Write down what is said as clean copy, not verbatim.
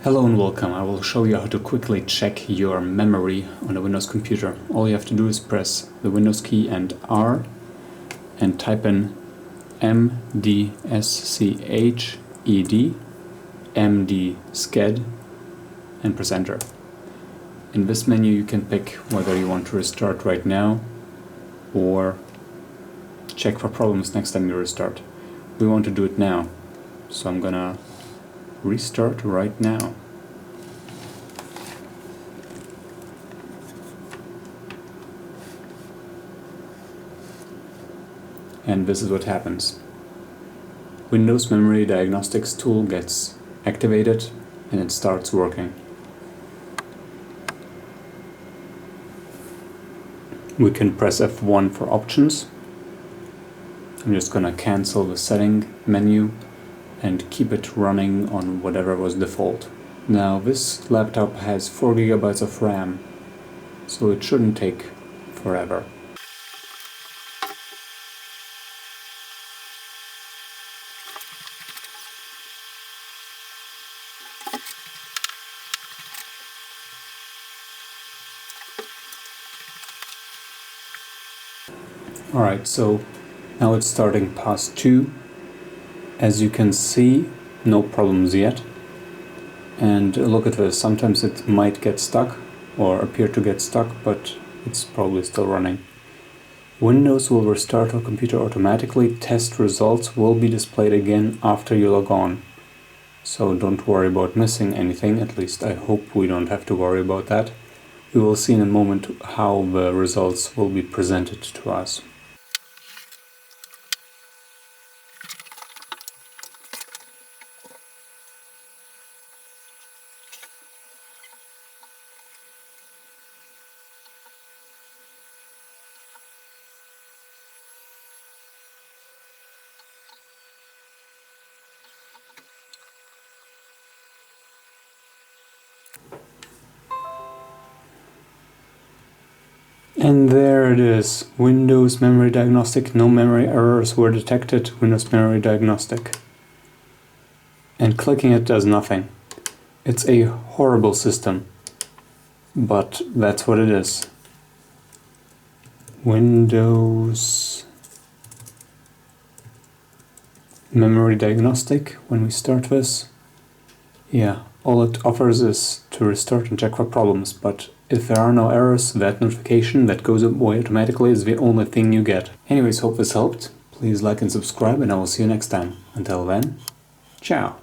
Hello and welcome. I will show you how to quickly check your memory on a Windows computer. All you have to do is press the Windows key and R and type in mdsched mdsched and press enter. In this menu you can pick whether you want to restart right now or check for problems next time you restart. We want to do it now, so I'm gonna restart right now. And this is what happens. Windows Memory Diagnostics Tool gets activated and it starts working. We can press F1 for options. I'm just gonna cancel the setting menu and keep it running on whatever was default. Now this laptop has 4 GB of RAM, so it shouldn't take forever. Alright, so now it's starting pass 2. As you can see, no problems yet. And look at this, sometimes it might get stuck or appear to get stuck, but it's probably still running. Windows will restart your computer automatically. Test results will be displayed again after you log on. So don't worry about missing anything, at least I hope we don't have to worry about that. We will see in a moment how the results will be presented to us. And there it is, Windows Memory Diagnostic, no memory errors were detected, Windows Memory Diagnostic. And clicking it does nothing. It's a horrible system, but that's what it is. Windows Memory Diagnostic, when we start this, yeah, all it offers is to restart and check for problems, but if there are no errors, that notification that goes away automatically is the only thing you get. Anyways, hope this helped. Please like and subscribe, and I will see you next time. Until then, ciao!